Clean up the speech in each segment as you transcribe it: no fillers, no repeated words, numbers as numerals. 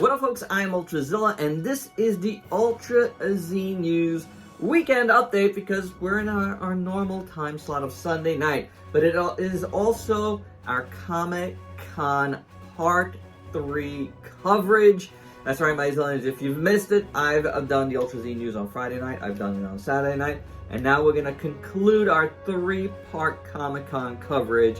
What up, folks? I'm Ultrazilla, and this is the Ultra Z News weekend update because we're in our normal time slot of Sunday night. But it is also our Comic-Con Part 3 coverage. That's right, my Zillions. If you've missed it, I've done the Ultra Z News on Friday night, I've done it on Saturday night, and now we're going to conclude our 3-part Comic-Con coverage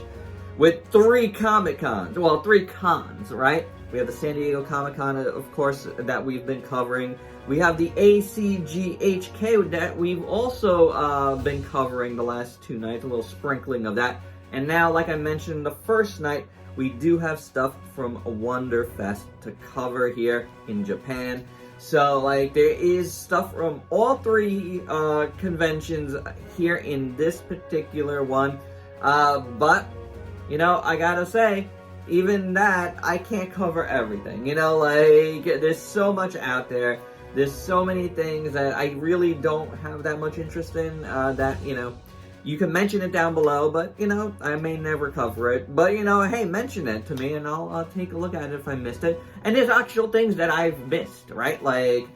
with 3 Comic-Cons. Well, 3 cons, right? We have the San Diego Comic-Con, of course, that we've been covering. We have the GXK that we've also been covering the last 2 nights, a little sprinkling of that. And now, like I mentioned the first night, we do have stuff from Wonderfest to cover here in Japan. So, like, there is stuff from all 3 conventions here in this particular one. But, you know, I gotta say, even that, I can't cover everything. You know, like, there's so much out there. There's so many things that I really don't have that much interest in, that, you know, you can mention it down below, but, you know, I may never cover it. But, you know, hey, mention it to me, and I'll take a look at it if I missed it. And there's actual things that I've missed, right? Like,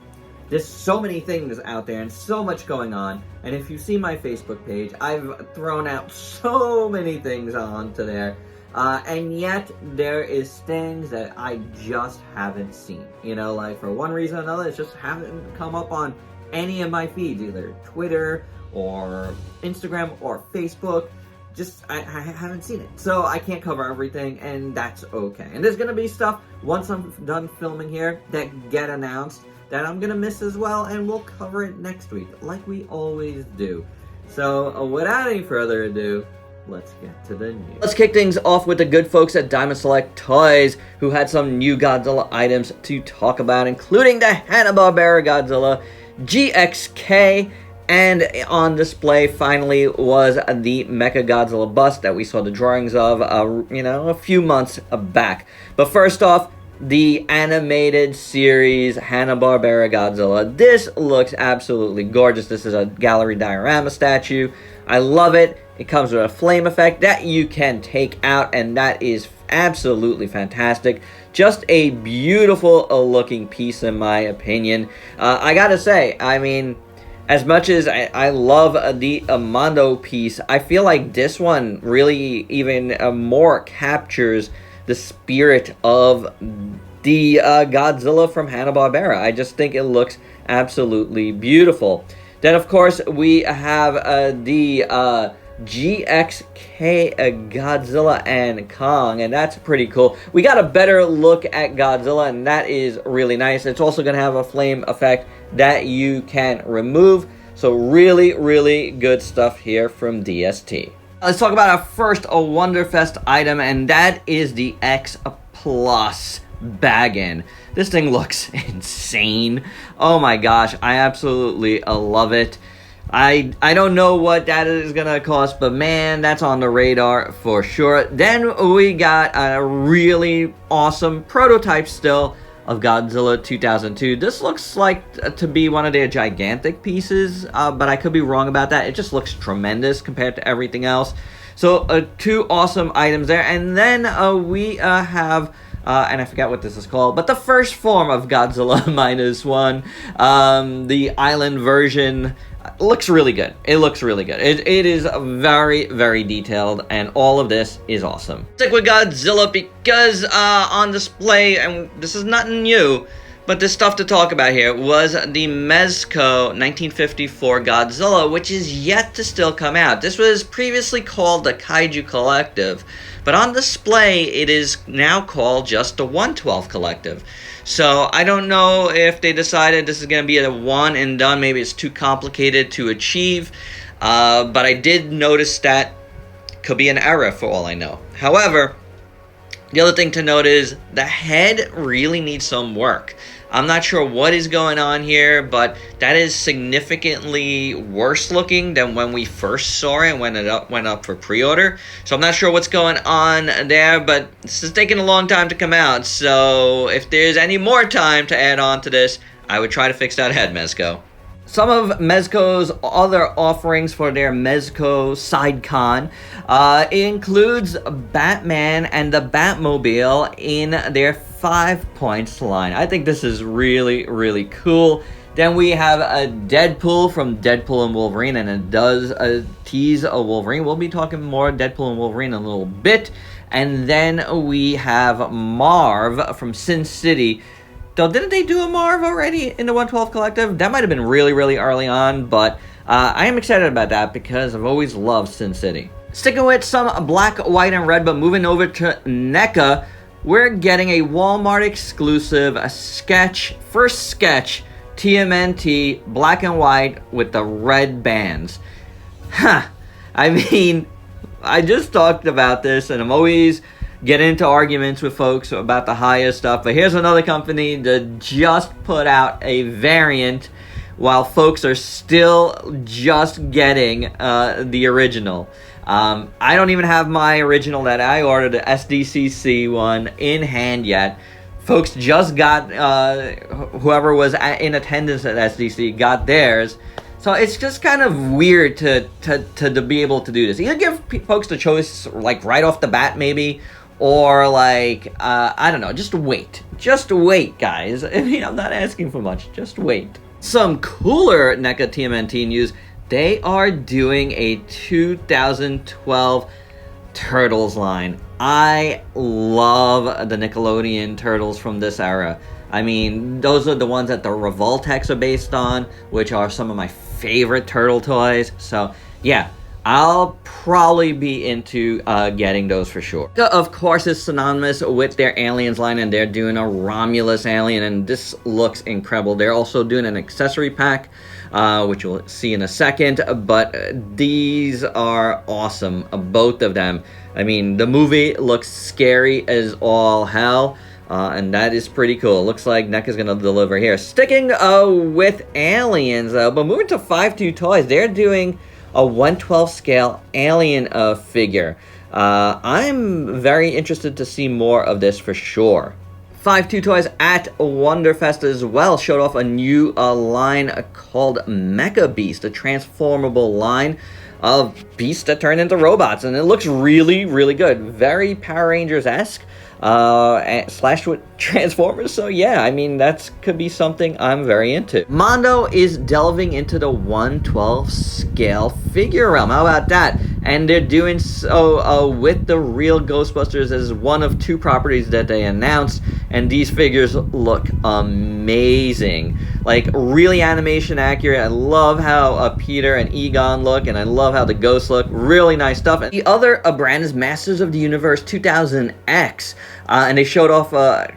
there's so many things out there and so much going on. And if you see my Facebook page, I've thrown out so many things onto there. And yet, there is things that I just haven't seen. You know, like, for one reason or another, it just haven't come up on any of my feeds, either Twitter or Instagram or Facebook. Just, I haven't seen it. So, I can't cover everything, and that's okay. And there's gonna be stuff, once I'm done filming here, that get announced, that I'm gonna miss as well, and we'll cover it next week, like we always do. So, without any further ado, let's get to the news. Let's kick things off with the good folks at Diamond Select Toys, who had some new Godzilla items to talk about, including the Hanna-Barbera Godzilla GXK, and on display finally was the Mecha Godzilla bust that we saw the drawings of, you know, a few months back. But first off, the animated series Hanna-Barbera Godzilla. This looks absolutely gorgeous. This is a gallery diorama statue. I love it. It comes with a flame effect that you can take out, and that is absolutely fantastic. Just a beautiful looking piece, in my opinion. I gotta say, I mean, as much as I love the Mondo piece, I feel like this one really even more captures the spirit of the Godzilla from Hanna-Barbera. I just think it looks absolutely beautiful. Then, of course, we have the GXK Godzilla and Kong, and that's pretty cool. We got a better look at Godzilla, and that is really nice. It's also going to have a flame effect that you can remove. So really, really good stuff here from DST. Let's talk about our first Wonderfest item, and that is the X Plus bag-in. This thing looks insane. Oh my gosh, I absolutely love it. I don't know what that is gonna cost, but man, that's on the radar for sure. Then we got a really awesome prototype still of Godzilla 2002. This looks like to be one of their gigantic pieces, but I could be wrong about that. It just looks tremendous compared to everything else. So 2 awesome items there. And then we have, and I forgot what this is called, but the first form of Godzilla -1, the island version. Looks really good. It looks really good. It is very, very detailed, and all of this is awesome. Stick with Godzilla because on display, and this is nothing new, but the stuff to talk about here was the Mezco 1954 Godzilla, which is yet to still come out. This was previously called the Kaiju Collective, but on display it is now called just the 112 Collective. So I don't know if they decided this is going to be a one and done. Maybe it's too complicated to achieve. But I did notice that could be an error for all I know. However, the other thing to note is the head really needs some work. I'm not sure what is going on here, but that is significantly worse looking than when we first saw it when it went up for pre-order. So I'm not sure what's going on there, but this is taking a long time to come out. So if there's any more time to add on to this, I would try to fix that head, Mezco. Some of Mezco's other offerings for their Mezco SideCon includes Batman and the Batmobile in their 5 points line. I think this is really, really cool. Then we have a Deadpool from Deadpool and Wolverine, and it does tease a Wolverine. We'll be talking more Deadpool and Wolverine in a little bit. And then we have Marv from Sin City. Though, didn't they do a Marv already in the 112 Collective? That might have been really, really early on, but I am excited about that because I've always loved Sin City. Sticking with some black, white, and red, but moving over to NECA, we're getting a Walmart exclusive first sketch, TMNT, black and white with the red bands. I mean, I just talked about this, and I'm always getting into arguments with folks about the highest stuff, but here's another company that just put out a variant while folks are still just getting the original. I don't even have my original that I ordered, the SDCC one, in hand yet. Folks just got, whoever was in attendance at SDC got theirs. So it's just kind of weird to be able to do this. Either give folks the choice, like, right off the bat, maybe, or, like, I don't know, just wait. Just wait, guys. I mean, I'm not asking for much. Just wait. Some cooler NECA TMNT news. They are doing a 2012 Turtles line. I love the Nickelodeon Turtles from this era. I mean, those are the ones that the Revoltex are based on, which are some of my favorite turtle toys. So, yeah, I'll probably be into getting those for sure. Of course, it's synonymous with their Aliens line, and they're doing a Romulus alien, and this looks incredible. They're also doing an accessory pack, which you'll see in a second, but these are awesome, both of them. I mean, the movie looks scary as all hell. And that is pretty cool. Looks like NECA's going to deliver here. Sticking with Aliens, but moving to 5-2 Toys, they're doing a 1/12 scale Alien figure. I'm very interested to see more of this for sure. 5-2 Toys at Wonderfest as well showed off a new line called Mecha Beast, a transformable line of beasts that turn into robots, and it looks really, really good. Very Power Rangers-esque. Slashed with Transformers, so yeah, I mean, that could be something I'm very into. Mondo is delving into the 1/12 scale figure realm. How about that? And they're doing so with the real Ghostbusters as one of 2 properties that they announced, and these figures look amazing. Like, really animation accurate. I love how Peter and Egon look, and I love how the ghosts look. Really nice stuff. And the other brand is Masters of the Universe 2000X. And they showed off a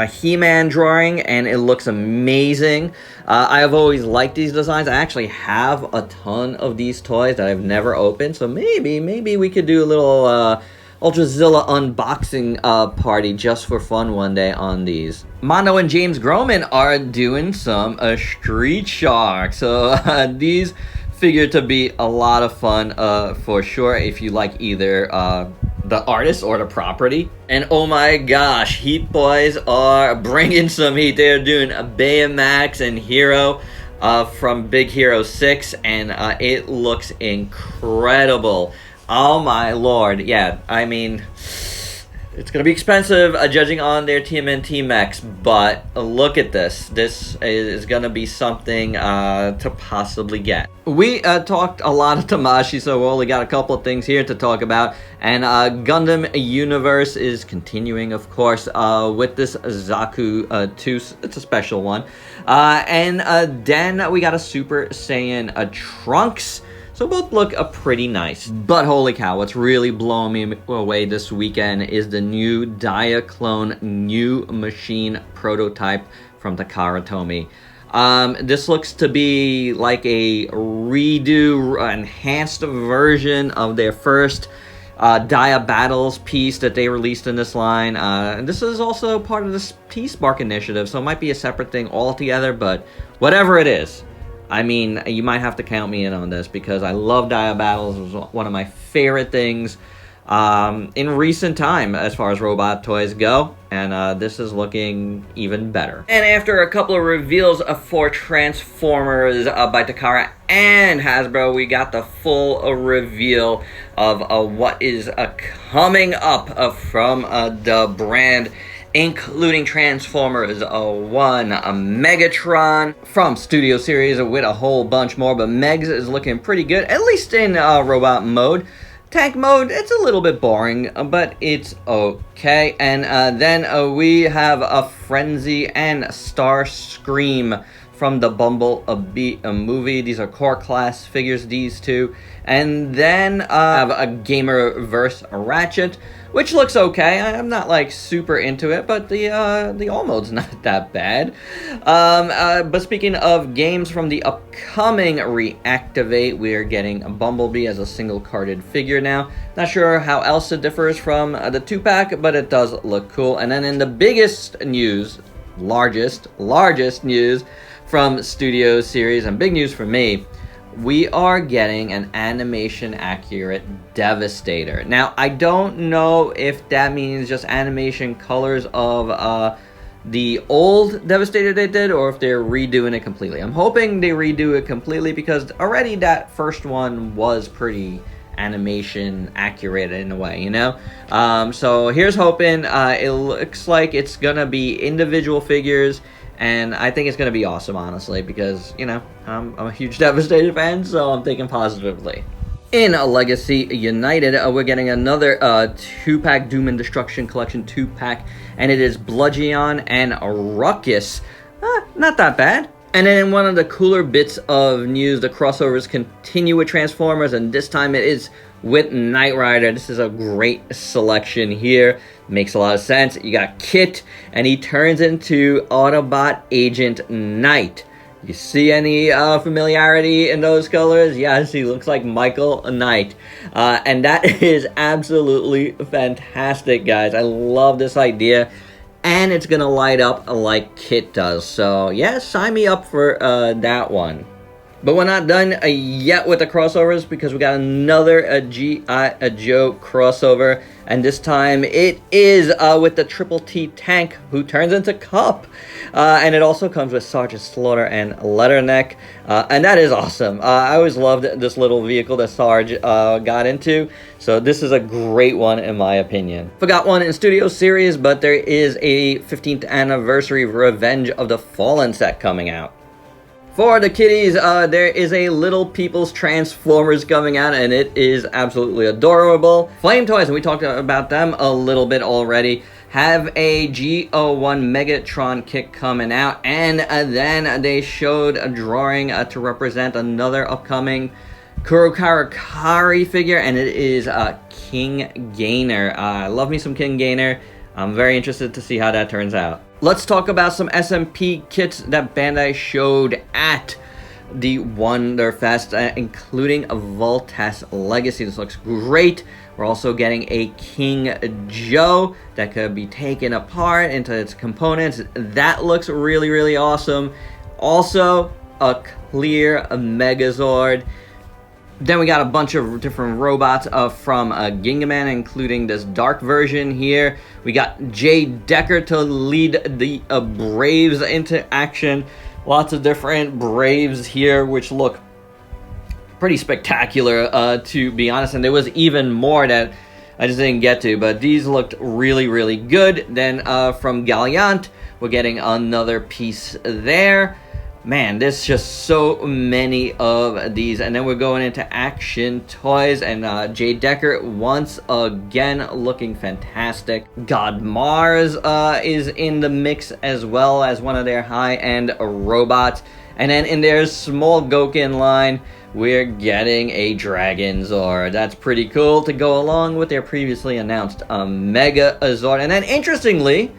He-Man drawing, and it looks amazing. I have always liked these designs. I actually have a ton of these toys that I've never opened, so maybe we could do a little Ultrazilla unboxing party just for fun one day on these. Mondo and James Groman are doing some Street Shark, so these figure to be a lot of fun for sure if you like either the artist or the property. And oh my gosh, Heat Boys are bringing some heat. They're doing a Baymax and Hero from Big Hero 6, and it looks incredible. Oh my lord, yeah, I mean, it's gonna be expensive judging on their TMNT mechs, but look at this. This is gonna be something to possibly get. We talked a lot of Tamashi, so we only got a couple of things here to talk about. And Gundam Universe is continuing, of course, with this Zaku 2. It's a special one. And then we got a Super Saiyan Trunks. So both look pretty nice. But holy cow, what's really blowing me away this weekend is the new Diaclone New Machine prototype from Takara Tomy. This looks to be like a redo, enhanced version of their first Dia Battles piece that they released in this line. And this is also part of this T-Spark initiative, so it might be a separate thing altogether, but whatever it is, I mean, you might have to count me in on this because I love Dia Battles. It was one of my favorite things in recent time as far as robot toys go, and this is looking even better. And after a couple of reveals for Transformers by Takara and Hasbro, we got the full reveal of what is coming up from the brand, including Transformers 1, Megatron from Studio Series with a whole bunch more, but Megs is looking pretty good, at least in robot mode. Tank mode, it's a little bit boring, but it's okay. And then we have a Frenzy and Starscream from the Bumblebee movie. These are core class figures, these two. And then I have a Gamerverse Ratchet, which looks okay. I'm not like super into it, but the all mode's not that bad. But speaking of games from the upcoming Reactivate, we're getting a Bumblebee as a single carded figure now. Not sure how else it differs from the 2-pack, but it does look cool. And then in the biggest news, largest news from Studio Series, and big news for me, we are getting an animation accurate Devastator. Now, I don't know if that means just animation colors of the old Devastator they did, or if they're redoing it completely. I'm hoping they redo it completely, because already that first one was pretty animation accurate in a way, you know? So here's hoping. It looks like it's gonna be individual figures, and I think it's going to be awesome, honestly, because, you know, I'm a huge Devastator fan, so I'm thinking positively. In Legacy United, we're getting another 2-pack Doom and Destruction Collection 2-pack, and it is Bludgeon and Ruckus. Not that bad. And then one of the cooler bits of news, the crossovers continue with Transformers, and this time it is with Knight Rider. This is a great selection here. Makes a lot of sense. You got Kit, and he turns into Autobot Agent Knight. You see any familiarity in those colors? Yes, he looks like Michael Knight. And that is absolutely fantastic, guys. I love this idea. And it's going to light up like Kit does. So, yeah, sign me up for that one. But we're not done yet with the crossovers, because we got another G.I. Joe crossover. And this time it is with the Triple T tank, who turns into Cup. And it also comes with Sergeant Slaughter and Leatherneck. And that is awesome. I always loved this little vehicle that Sarge got into. So this is a great one in my opinion. Forgot one in Studio Series, but there is a 15th anniversary Revenge of the Fallen set coming out. For the kiddies, there is a Little People's Transformers coming out, and it is absolutely adorable. Flame Toys, and we talked about them a little bit already, have a G01 Megatron kit coming out, and then they showed a drawing to represent another upcoming Kurokarakari figure, and it is King Gainer. Love me some King Gainer. I'm very interested to see how that turns out. Let's talk about some SMP kits that Bandai showed at the Wonderfest, including a Voltas Legacy. This looks great. We're also getting a King Joe that could be taken apart into its components. That looks really, really awesome. Also, a clear Megazord. Then we got a bunch of different robots from Gingaman, including this dark version here. We got Jay Decker to lead the Braves into action. Lots of different Braves here, which look pretty spectacular, to be honest. And there was even more that I just didn't get to, but these looked really, really good. Then from Galliant, we're getting another piece there. Man, there's just so many of these. And then we're going into Action Toys, and Jay Decker once again looking fantastic. God Mars is in the mix as well as one of their high-end robots. And then in their small Gokin line, we're getting a Dragon Zord. That's pretty cool to go along with their previously announced Mega Zord. And then interestingly,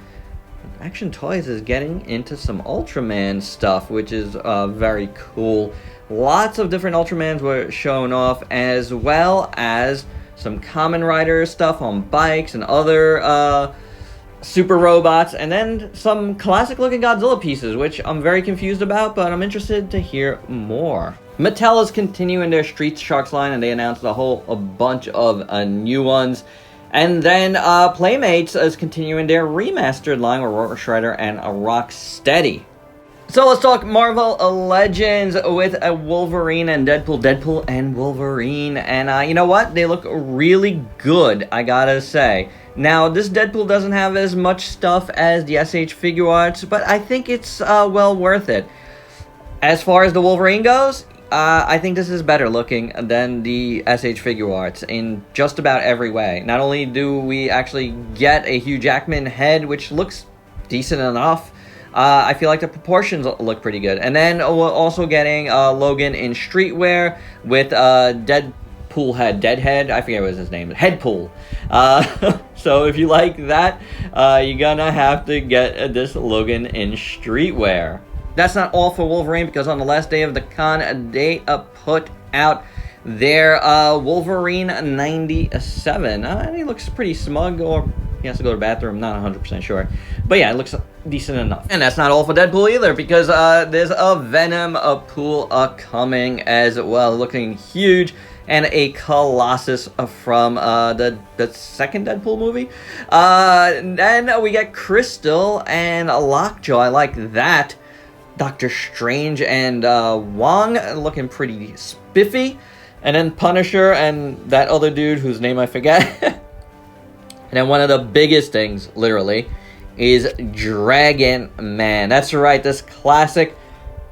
Action Toys is getting into some Ultraman stuff, which is very cool. Lots of different Ultramans were shown off, as well as some Kamen Rider stuff on bikes and other super robots, and then some classic looking Godzilla pieces, which I'm very confused about, but I'm interested to hear more. Mattel is continuing their Street Sharks line, and they announced a bunch of new ones. And then Playmates is continuing their remastered line with Rotor Shredder and Rocksteady. So let's talk Marvel Legends with a Wolverine and Deadpool and Wolverine. And you know what? They look really good, I gotta say. Now, this Deadpool doesn't have as much stuff as the SH figure arts, but I think it's well worth it. As far as the Wolverine goes, I think this is better looking than the SH figure arts in just about every way. Not only do we actually get a Hugh Jackman head, which looks decent enough, I feel like the proportions look pretty good. And then we're also getting Logan in streetwear with Deadpool head, Deadhead, I forget what his name is, Headpool. So if you like that, you're gonna have to get this Logan in streetwear. That's not all for Wolverine, because on the last day of the con, they put out their Wolverine 97. And he looks pretty smug, or he has to go to the bathroom, not 100% sure. But yeah, it looks decent enough. And that's not all for Deadpool either, because there's a Venom pool coming as well, looking huge. And a Colossus from the second Deadpool movie. Then we get Crystal and Lockjaw. I like that. Doctor Strange and Wong looking pretty spiffy. And then Punisher and that other dude whose name I forget. And then one of the biggest things, literally, is Dragon Man. That's right, this classic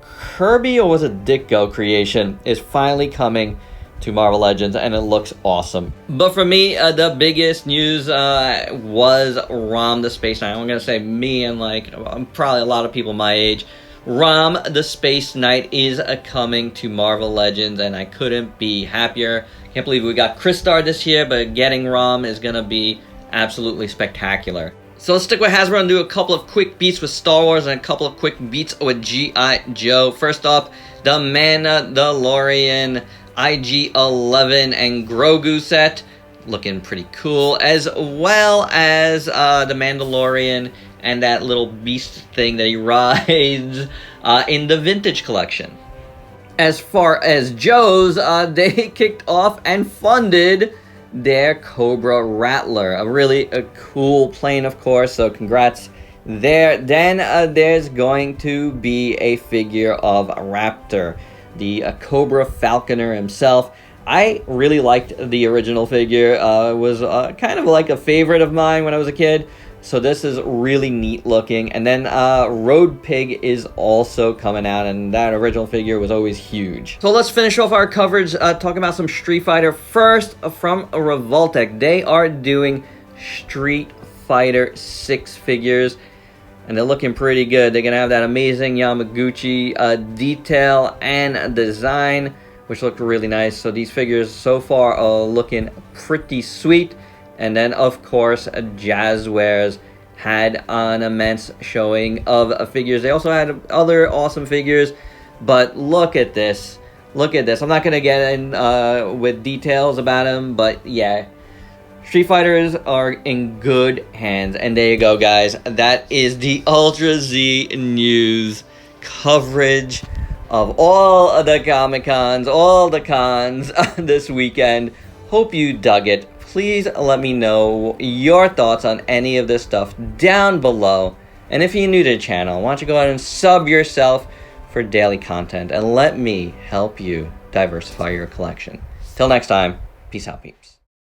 Kirby, or was it Ditko creation, is finally coming to Marvel Legends, and it looks awesome. But for me, the biggest news was Rom the Space Knight. I'm gonna say me and like probably a lot of people my age. Rom the Space Knight is coming to Marvel Legends, and I couldn't be happier. Can't believe we got Crystar this year, but getting Rom is gonna be absolutely spectacular. So let's stick with Hasbro and do a couple of quick beats with Star Wars and a couple of quick beats with G.I. Joe. First off, the Mandalorian IG-11 and Grogu set, looking pretty cool, as well as the Mandalorian and that little beast thing that he rides in the vintage collection. As far as Joe's, they kicked off and funded their Cobra Rattler, a cool plane, of course, so congrats there. Then there's going to be a figure of Raptor, the Cobra Falconer himself. I really liked the original figure. It was kind of like a favorite of mine when I was a kid. So this is really neat looking. And then Road Pig is also coming out, and that original figure was always huge. So let's finish off our coverage talking about some Street Fighter. First, from Revoltech, they are doing Street Fighter 6 figures, and they're looking pretty good. They're gonna have that amazing Yamaguchi detail and design, which looked really nice. So these figures so far are looking pretty sweet. And then, of course, Jazzwares had an immense showing of figures. They also had other awesome figures, but look at this. Look at this. I'm not going to get in with details about them, but yeah, Street Fighters are in good hands. And there you go, guys. That is the Ultra Z News coverage of all of the Comic-Cons, all the cons this weekend. Hope you dug it. Please let me know your thoughts on any of this stuff down below. And if you're new to the channel, why don't you go ahead and sub yourself for daily content and let me help you diversify your collection. Till next time, peace out, people.